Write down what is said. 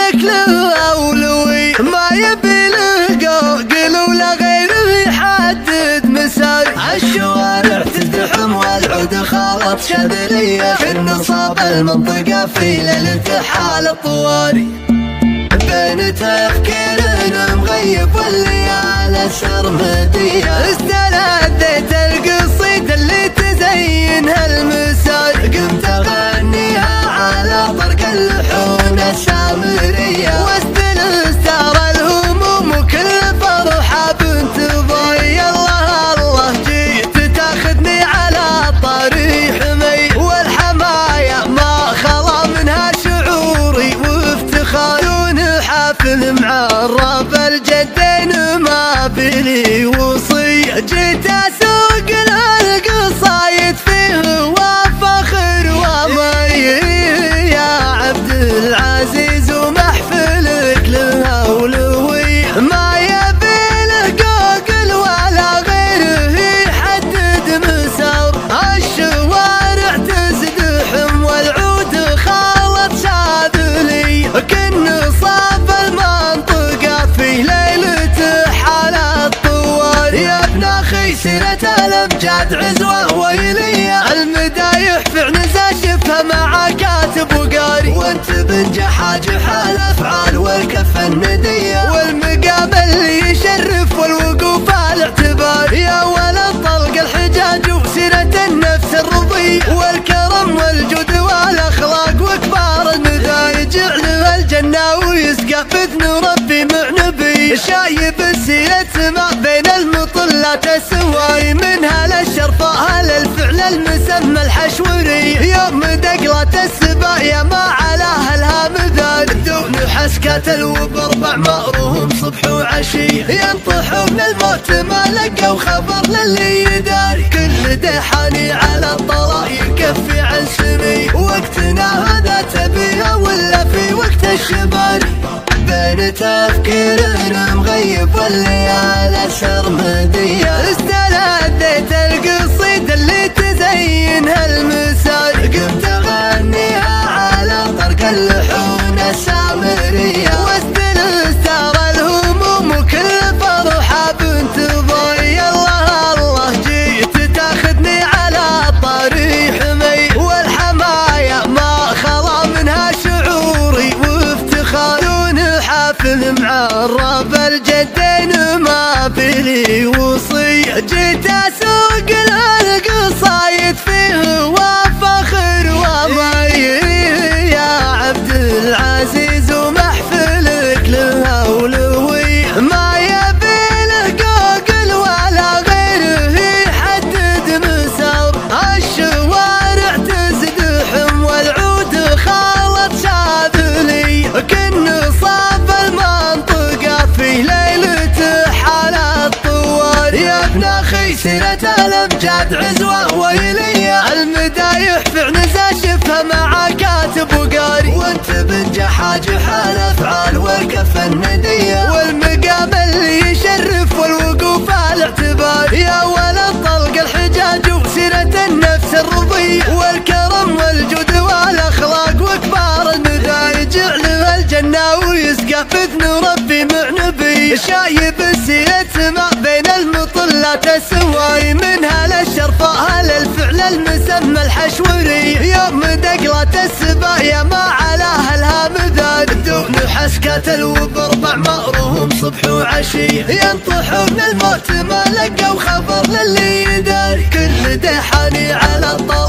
لك له أولوي، ما يبي له قوقل ولا غيره يحدد مسار. الشوارع تزدحم والعود خالط شاذلية، كن صاب المنطقة في ليلة حالة طواري، بين تفكيرنا مغيب والليالي سرمدية. استلذيت القصيدة اللي تزينها المسار، قمت اغنيها على طرق اللحون السامرية، واستلذت الهموم وكل فرحة بانتظاري. الله الله جيت تاخذني على طريق حمي، والحماية ما خلا منها شعوري وافتخاري. حافل معرف الجدين ما بلي وصي، جيت اسوق القصايد فيه وفخر ومي. يا عبد العزيز ومحفلك له أولوي، ما يبي له قوقل ولا غيره يحدد مسار. الشوارع تزدحم والعود خالط شاذلي، كن صاب المنطقة في ليلة حالة طوال. يا ابن اخي سيرة الامجاد عزوة ويلية، المدايح في عنزة شفها مع كاتب وقاري، وانت بنجح جحال الافعال والكف الندية، والمقام اللي يشرف والوقوف الاعتبار. يا ولد طلق الحجاج وسيرة النفس الرضي، والكرم والجود والاخلاق وكبار المدايا، جعلها الجنة ويسقى باذن ربي مع نبي. شايب السيرة ما بين المطلات السواري، منها للشرفاء للفعل المسمى الحشوري. يوم دقلة السبايا ما علاها الهامدان، دون حسكة الوبربع مأروهم صبح وعشي، ينطحوا من الموت ما لقوا خبر للي يداري. كل دحاني على الطلاء يكفي عن سمي، وقتنا هذا تبيها ولا في وقت الشباري، بين تفكيرنا مغيب والليالي سرمدية. استلذيت القصيدة اللي تزينها المسار، قمت اغنيها على طرق اللحون السامرية، واستلذت الهموم وكل فرحة بانتظاري. الله الله جيت تاخذني على طريق حمي، والحماية ما خلا منها شعوري وافتخاري. حافل معرف الجدين ما بلي وصي، جيت اسوق القصايد فيه وفخر ومي. يا عبد العزيز ومحفلك له أولوي، ما يبي له قوقل ولا غيره يحدد مسار. الشوارع تزدحم والعود خالط شاذلي، كن صاب المنطقة في ليلة حالة طوال. يا ابن اخي سيرة الامجاد عزوة ويلية، المدايح في عنزة شفها مع كاتب وقاري، وانت بنجح جحال الافعال والكف الندية، والمقام اللي يشرف والوقوف الاعتبار. يا ولد طلق الحجاج وسيرة النفس الرضي، والكرم والجود والاخلاق وكبار المدايا، جعلها الجنة ويسقى باذن ربي مع نبي. شايب السيرة ما بين المطلات السواري، منها للشرفاء للفعل المسمى الحشوري. يوم دقلة السبايا ما علاها الهامدان، دون حسكة الوبربع مأروهم صبح وعشي، ينطحوا من الموت ما لقوا خبر للي يداري. كل دحاني على الطاولة